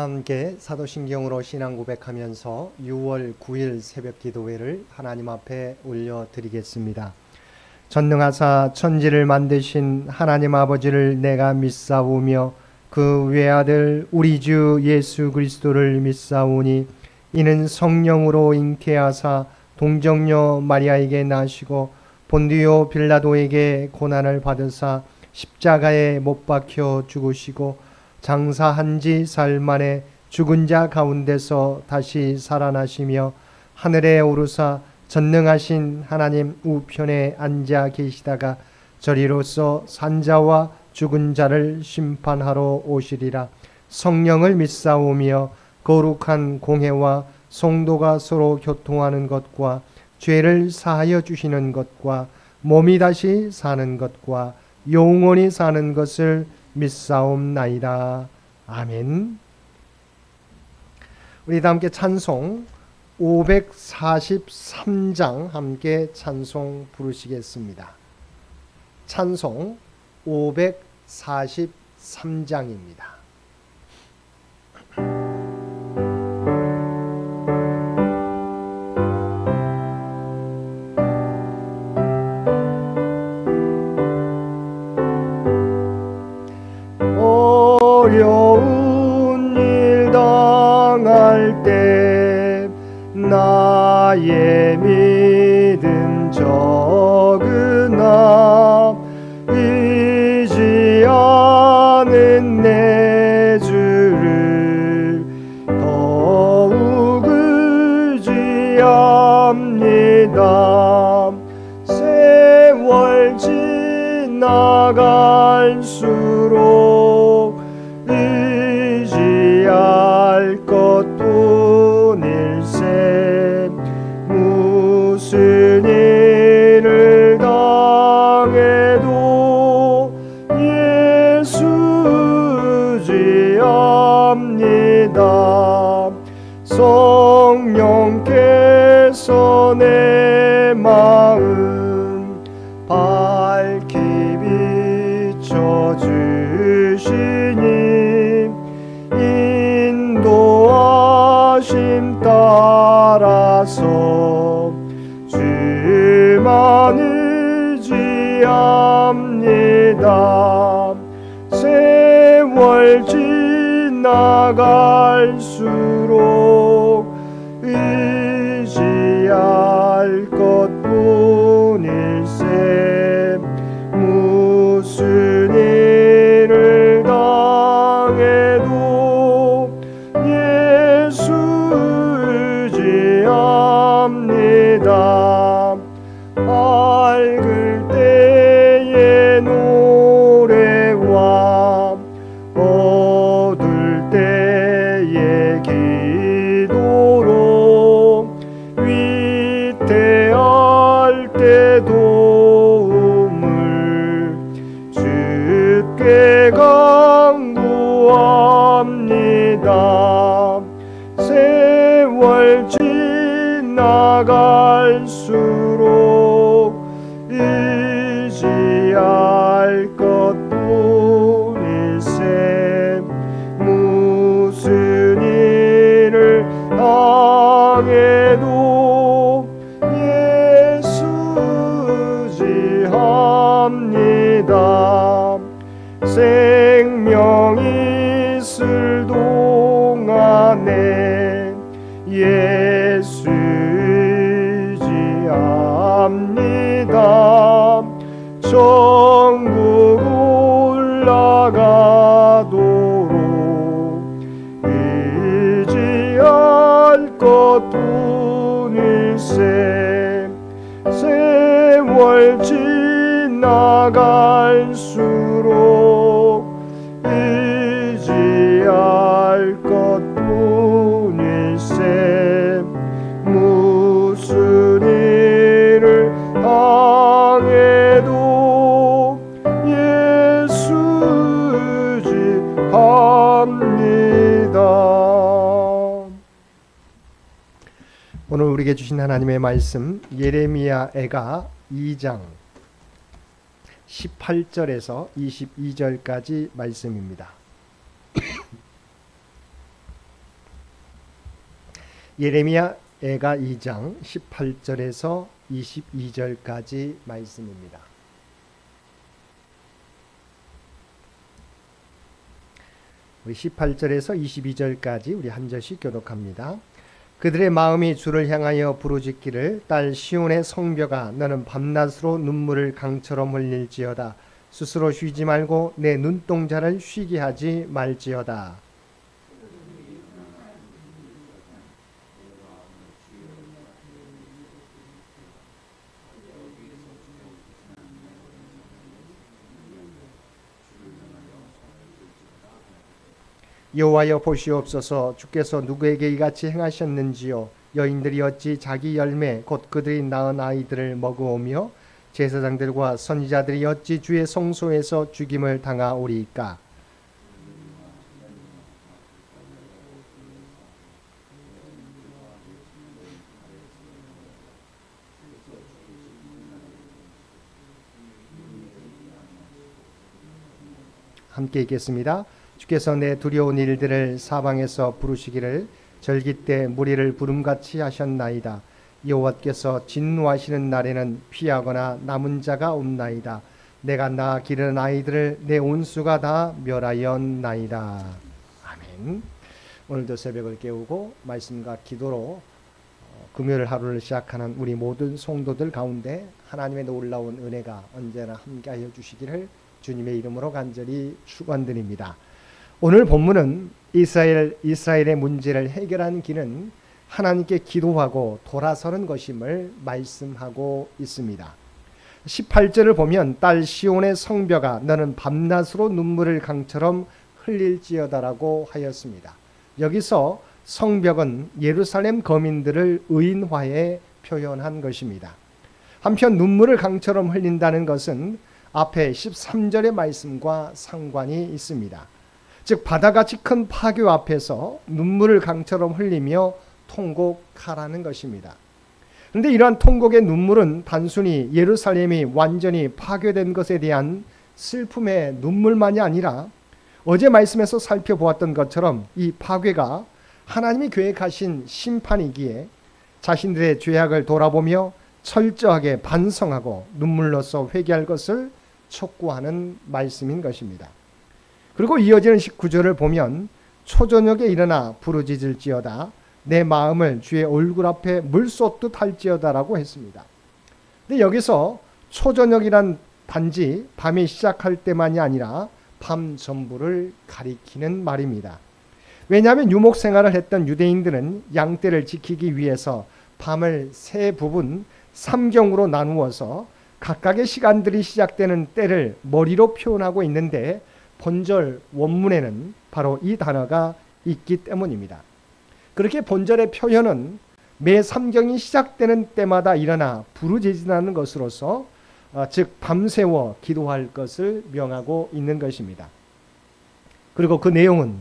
함께 사도신경으로 신앙 고백하면서 6월 9일 새벽 기도회를 하나님 앞에 올려드리겠습니다. 전능하사 천지를 만드신 하나님 아버지를 내가 믿사오며 그 외아들 우리 주 예수 그리스도를 믿사오니 이는 성령으로 잉태하사 동정녀 마리아에게 나시고 본디오 빌라도에게 고난을 받으사 십자가에 못 박혀 죽으시고 장사한 지 사흘 만에 죽은 자 가운데서 다시 살아나시며 하늘에 오르사 전능하신 하나님 우편에 앉아 계시다가 저리로서 산자와 죽은 자를 심판하러 오시리라. 성령을 믿사오며 거룩한 공회와 성도가 서로 교통하는 것과 죄를 사하여 주시는 것과 몸이 다시 사는 것과 영원히 사는 것을 믿사옵나이다. 아멘. 우리 다 함께 찬송 543장 함께 찬송 부르시겠습니다. 찬송 543장입니다. 어려운 일 당할 때 나의 믿음 적으나 잊지 않은 내 주를 더욱 의지합니다. 세월 지나갈수록 의지할 것뿐일세. 무슨 일을 당해도 예수 의지합니다. 성령께서 내 마음 밝히 비춰주시니 인도하심 따라서 주만 의지합니다. 세월 지나갈수록 의지할 것뿐일세. 무슨 일을 당해도 예수 의지합니다. 밝을 때의 노래와 어두울 때의 기도로 위태할 때 도움을 주께 간구합니다. 세월 지나갈수록 의지할 것뿐일세. 무슨 일을 당해도 예수 의지합니다. 생명 있을 동안에 예수 의지합니다. 천국 올라가도록 의지할 것뿐일세. 세월 지나갈수록 의지할 것뿐일세. 무슨 일을 당해도 예수 의지합니다. 오늘 우리에게 주신 하나님의 말씀 예레미야애가 2장 18절에서 22절까지 말씀입니다. 예레미야 애가 2장 18절에서 22절까지 말씀입니다. 우리 18절에서 22절까지 우리 한 절씩 교독합니다. 그들의 마음이 주를 향하여 부르짖기를 딸 시온의 성벽아 너는 밤낮으로 눈물을 강처럼 흘릴지어다. 스스로 쉬지 말고 내 눈동자를 쉬게 하지 말지어다. 여호와여 보시옵소서. 주께서 누구에게 이같이 행하셨는지요. 여인들이 어찌 자기 열매 곧 그들이 낳은 아이들을 먹어오며 제사장들과 선지자들이 어찌 주의 성소에서 죽임을 당하오리이까. 함께 읽겠습니다. 주께서 내 두려운 일들을 사방에서 부르시기를 절기 때 무리를 부름같이 하셨나이다. 여호와께서 진노하시는 날에는 피하거나 남은 자가 없나이다. 내가 낳아 기르는 아이들을 내 온수가 다 멸하였나이다. 아멘. 오늘도 새벽을 깨우고 말씀과 기도로 금요일 하루를 시작하는 우리 모든 성도들 가운데 하나님의 놀라운 은혜가 언제나 함께하여 주시기를 주님의 이름으로 간절히 축원드립니다. 오늘 본문은 이스라엘의 문제를 해결하는 길은 하나님께 기도하고 돌아서는 것임을 말씀하고 있습니다. 18절을 보면 딸 시온의 성벽아 너는 밤낮으로 눈물을 강처럼 흘릴지어다라고 하였습니다. 여기서 성벽은 예루살렘 거민들을 의인화해 표현한 것입니다. 한편 눈물을 강처럼 흘린다는 것은 앞에 13절의 말씀과 상관이 있습니다. 즉 바다같이 큰 파교 앞에서 눈물을 강처럼 흘리며 통곡하라는 것입니다. 그런데 이러한 통곡의 눈물은 단순히 예루살렘이 완전히 파괴된 것에 대한 슬픔의 눈물만이 아니라 어제 말씀에서 살펴보았던 것처럼 이 파괴가 하나님이 계획하신 심판이기에 자신들의 죄악을 돌아보며 철저하게 반성하고 눈물로써 회개할 것을 촉구하는 말씀인 것입니다. 그리고 이어지는 19절을 보면 초저녁에 일어나 부르짖을지어다 내 마음을 주의 얼굴 앞에 물쏟듯 할지어다라고 했습니다. 근데 여기서 초저녁이란 단지 밤이 시작할 때만이 아니라 밤 전부를 가리키는 말입니다. 왜냐하면 유목 생활을 했던 유대인들은 양떼를 지키기 위해서 밤을 세 부분 3경으로 나누어서 각각의 시간들이 시작되는 때를 머리로 표현하고 있는데 본절 원문에는 바로 이 단어가 있기 때문입니다. 그렇게 본절의 표현은 매 3경이 시작되는 때마다 일어나 부르짖는다는 것으로서 즉 밤새워 기도할 것을 명하고 있는 것입니다. 그리고 그 내용은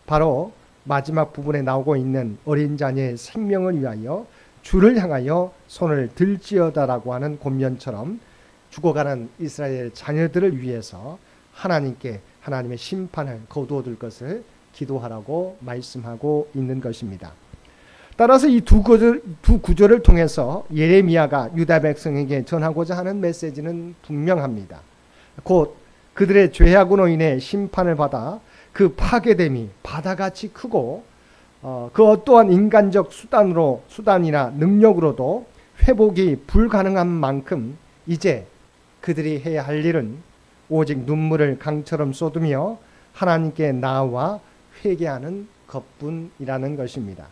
바로 마지막 부분에 나오고 있는 어린 자녀의 생명을 위하여 주를 향하여 손을 들지어다라고 하는 권면처럼 죽어가는 이스라엘 자녀들을 위해서 하나님께 하나님의 심판을 거두어둘 것을 기도하라고 말씀하고 있는 것입니다. 따라서 이 두 구절을 통해서 예레미야가 유다 백성에게 전하고자 하는 메시지는 분명합니다. 곧 그들의 죄악으로 인해 심판을 받아 그 파괴됨이 바다같이 크고 그 어떠한 인간적 수단이나 능력으로도 회복이 불가능한 만큼 이제 그들이 해야 할 일은 오직 눈물을 강처럼 쏟으며 하나님께 나아와 회개하는 것뿐이라는 것입니다.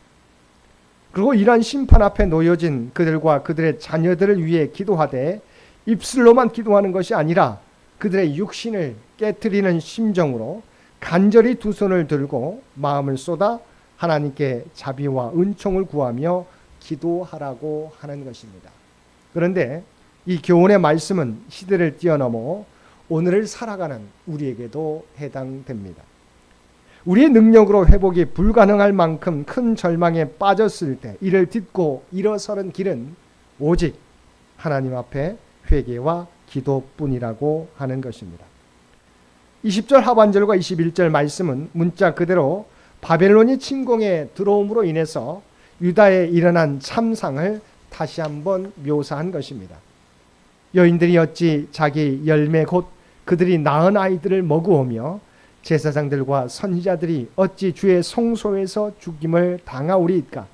그리고 이러한 심판 앞에 놓여진 그들과 그들의 자녀들을 위해 기도하되 입술로만 기도하는 것이 아니라 그들의 육신을 깨트리는 심정으로 간절히 두 손을 들고 마음을 쏟아 하나님께 자비와 은총을 구하며 기도하라고 하는 것입니다. 그런데 이 교훈의 말씀은 시대를 뛰어넘어 오늘을 살아가는 우리에게도 해당됩니다. 우리의 능력으로 회복이 불가능할 만큼 큰 절망에 빠졌을 때 이를 딛고 일어서는 길은 오직 하나님 앞에 회개와 기도뿐이라고 하는 것입니다. 20절 하반절과 21절 말씀은 문자 그대로 바벨론이 침공에 들어옴으로 인해서 유다에 일어난 참상을 다시 한번 묘사한 것입니다. 여인들이 어찌 자기 열매 곧 그들이 낳은 아이들을 먹으오며 제사장들과 선지자들이 어찌 주의 성소에서 죽임을 당하오리이까.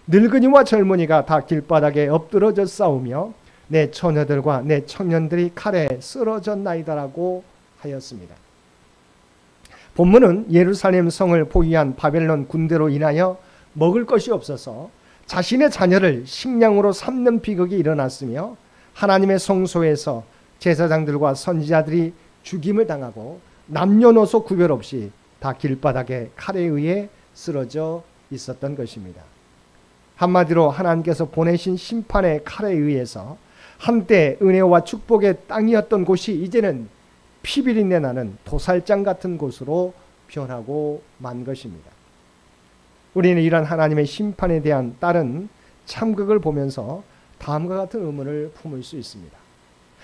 늙은이와 젊은이가 다 길바닥에 엎드러져 싸우며 내 처녀들과 내 청년들이 칼에 쓰러졌나이다라고 하였습니다. 본문은 예루살렘 성을 포위한 바벨론 군대로 인하여 먹을 것이 없어서 자신의 자녀를 식량으로 삼는 비극이 일어났으며 하나님의 성소에서 제사장들과 선지자들이 죽임을 당하고 남녀노소 구별 없이 다 길바닥에 칼에 의해 쓰러져 있었던 것입니다. 한마디로 하나님께서 보내신 심판의 칼에 의해서 한때 은혜와 축복의 땅이었던 곳이 이제는 피비린내 나는 도살장 같은 곳으로 변하고 만 것입니다. 우리는 이런 하나님의 심판에 대한 다른 참극을 보면서 다음과 같은 의문을 품을 수 있습니다.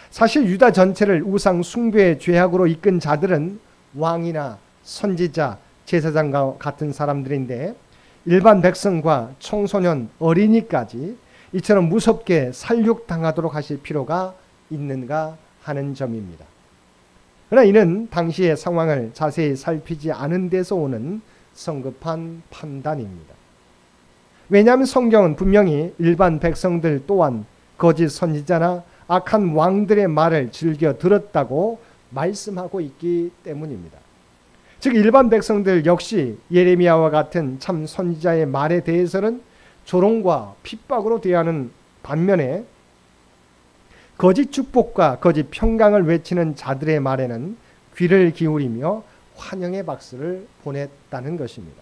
사실 유다 전체를 우상 숭배의 죄악으로 이끈 자들은 왕이나 선지자, 제사장과 같은 사람들인데 일반 백성과 청소년, 어린이까지 이처럼 무섭게 살육당하도록 하실 필요가 있는가 하는 점입니다. 그러나 이는 당시의 상황을 자세히 살피지 않은 데서 오는 성급한 판단입니다. 왜냐하면 성경은 분명히 일반 백성들 또한 거짓 선지자나 악한 왕들의 말을 즐겨 들었다고 말씀하고 있기 때문입니다. 즉 일반 백성들 역시 예레미야와 같은 참 선지자의 말에 대해서는 조롱과 핍박으로 대하는 반면에 거짓 축복과 거짓 평강을 외치는 자들의 말에는 귀를 기울이며 환영의 박수를 보냈다는 것입니다.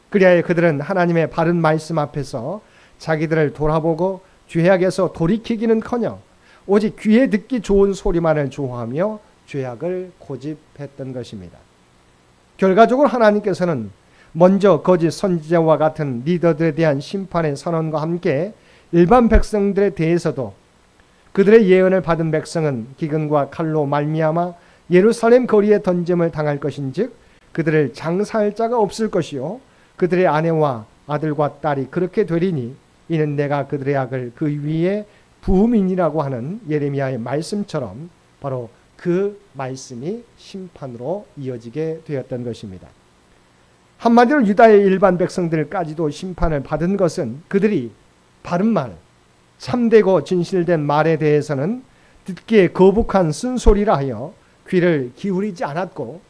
그리하여 그들은 하나님의 바른 말씀 앞에서 자기들을 돌아보고 죄악에서 돌이키기는커녕 오직 귀에 듣기 좋은 소리만을 좋아하며 죄악을 고집했던 것입니다. 결과적으로 하나님께서는 먼저 거짓 선지자와 같은 리더들에 대한 심판의 선언과 함께 일반 백성들에 대해서도 그들의 예언을 받은 백성은 기근과 칼로 말미암아 예루살렘 거리에 던짐을 당할 것인즉 그들을 장사할 자가 없을 것이요 그들의 아내와 아들과 딸이 그렇게 되리니 이는 내가 그들의 악을 그 위에 부음이니라고 하는 예레미야의 말씀처럼 바로 그 말씀이 심판으로 이어지게 되었던 것입니다. 한마디로 유다의 일반 백성들까지도 심판을 받은 것은 그들이 바른 말, 참되고 진실된 말에 대해서는 듣기에 거북한 쓴소리라 하여 귀를 기울이지 않았고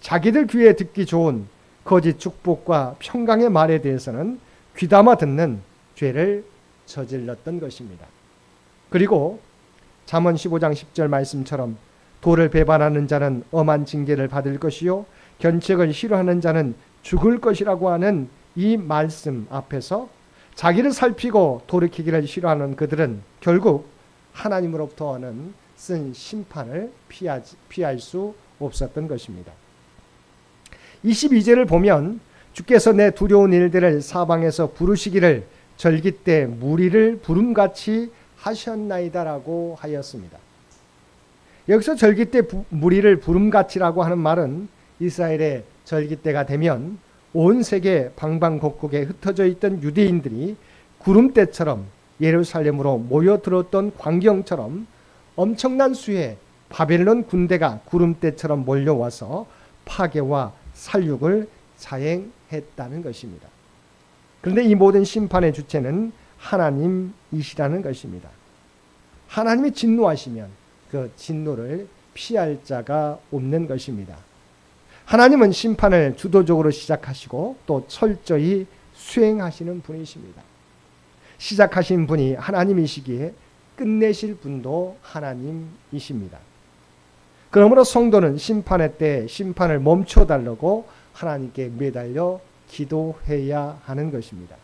자기들 귀에 듣기 좋은 거짓 축복과 평강의 말에 대해서는 귀담아 듣는 죄를 저질렀던 것입니다. 그리고 잠언 15장 10절 말씀처럼 도를 배반하는 자는 엄한 징계를 받을 것이요 견책을 싫어하는 자는 죽을 것이라고 하는 이 말씀 앞에서 자기를 살피고 돌이키기를 싫어하는 그들은 결국 하나님으로부터는 쓴 심판을 피할 수 없었던 것입니다. 22절을 보면 주께서 내 두려운 일들을 사방에서 부르시기를 절기 때 무리를 부름같이 하셨나이다라고 하였습니다. 여기서 절기 때 무리를 부름같이라고 하는 말은 이스라엘의 절기 때가 되면 온 세계 방방곡곡에 흩어져 있던 유대인들이 구름대처럼 예루살렘으로 모여들었던 광경처럼 엄청난 수의 바벨론 군대가 구름대처럼 몰려와서 파괴와 살육을 자행했다는 것입니다. 그런데 이 모든 심판의 주체는 하나님이시라는 것입니다. 하나님이 진노하시면 그 진노를 피할 자가 없는 것입니다. 하나님은 심판을 주도적으로 시작하시고 또 철저히 수행하시는 분이십니다. 시작하신 분이 하나님이시기에 끝내실 분도 하나님이십니다. 그러므로 성도는 심판의 때 심판을 멈춰달라고 하나님께 매달려 기도해야 하는 것입니다.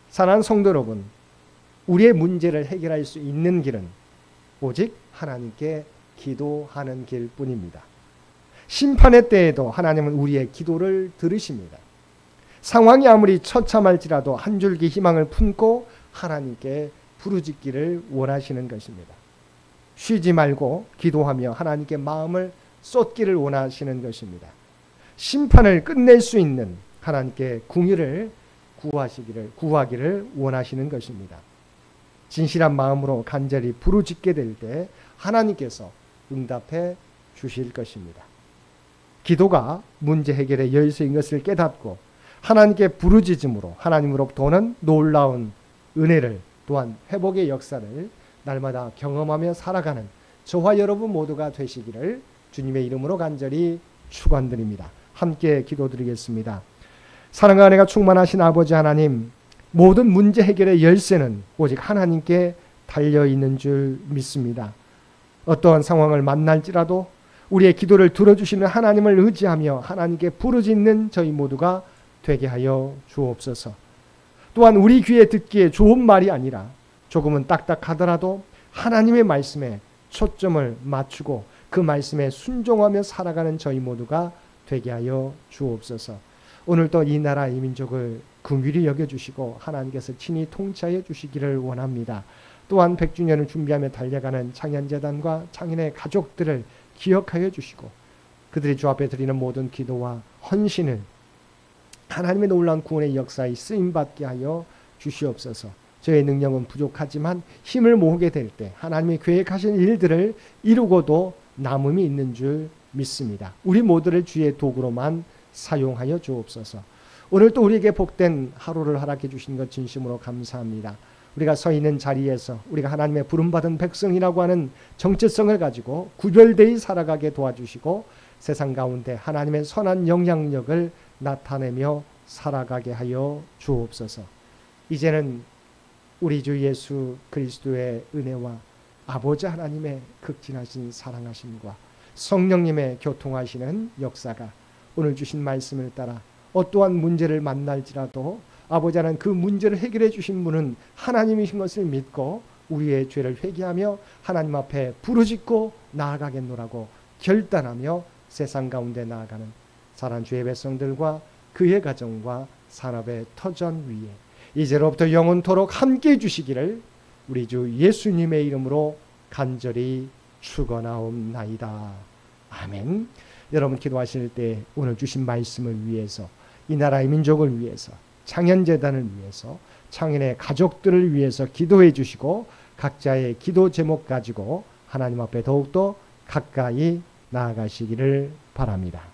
사랑하는 성도 여러분, 우리의 문제를 해결할 수 있는 길은 오직 하나님께 기도하는 길뿐입니다. 심판의 때에도 하나님은 우리의 기도를 들으십니다. 상황이 아무리 처참할지라도 한 줄기 희망을 품고 하나님께 부르짖기를 원하시는 것입니다. 쉬지 말고 기도하며 하나님께 마음을 쏟기를 원하시는 것입니다. 심판을 끝낼 수 있는 하나님께 궁유를 구하기를 원하시는 것입니다. 진실한 마음으로 간절히 부르짖게 될 때 하나님께서 응답해 주실 것입니다. 기도가 문제 해결의 열쇠인 것을 깨닫고 하나님께 부르짖음으로 하나님으로부터 오는 놀라운 은혜를 또한 회복의 역사를 날마다 경험하며 살아가는 저와 여러분 모두가 되시기를 주님의 이름으로 간절히 축원드립니다. 함께 기도드리겠습니다. 사랑과 은혜가 충만하신 아버지 하나님, 모든 문제 해결의 열쇠는 오직 하나님께 달려있는 줄 믿습니다. 어떠한 상황을 만날지라도 우리의 기도를 들어주시는 하나님을 의지하며 하나님께 부르짖는 저희 모두가 되게 하여 주옵소서. 또한 우리 귀에 듣기에 좋은 말이 아니라 조금은 딱딱하더라도 하나님의 말씀에 초점을 맞추고 그 말씀에 순종하며 살아가는 저희 모두가 되게 하여 주옵소서. 오늘도 이 나라 이 민족을 긍휼히 여겨주시고 하나님께서 친히 통치하여 주시기를 원합니다. 또한 100주년을 준비하며 달려가는 창현재단과 창현의 가족들을 기억하여 주시고 그들이 주 앞에 드리는 모든 기도와 헌신을 하나님의 놀라운 구원의 역사에 쓰임받게 하여 주시옵소서. 저의 능력은 부족하지만 힘을 모으게 될 때 하나님이 계획하신 일들을 이루고도 남음이 있는 줄 믿습니다. 우리 모두를 주의 도구로만 사용하여 주옵소서. 오늘 또 우리에게 복된 하루를 허락해 주신 것 진심으로 감사합니다. 우리가 서 있는 자리에서 우리가 하나님의 부름받은 백성이라고 하는 정체성을 가지고 구별되이 살아가게 도와주시고 세상 가운데 하나님의 선한 영향력을 나타내며 살아가게 하여 주옵소서. 이제는 우리 주 예수 그리스도의 은혜와 아버지 하나님의 극진하신 사랑하심과 성령님의 교통하시는 역사가 오늘 주신 말씀을 따라 어떠한 문제를 만날지라도 아버지 하나님 그 문제를 해결해 주신 분은 하나님이신 것을 믿고 우리의 죄를 회개하며 하나님 앞에 부르짖고 나아가겠노라고 결단하며 세상 가운데 나아가는 사랑하는 주의 백성들과 그의 가정과 산업의 터전 위에 이제로부터 영원토록 함께해 주시기를 우리 주 예수님의 이름으로 간절히 축원하옵나이다. 아멘. 여러분 기도하실 때 오늘 주신 말씀을 위해서 이 나라의 민족을 위해서 창현재단을 위해서 창현의 가족들을 위해서 기도해 주시고 각자의 기도 제목 가지고 하나님 앞에 더욱더 가까이 나아가시기를 바랍니다.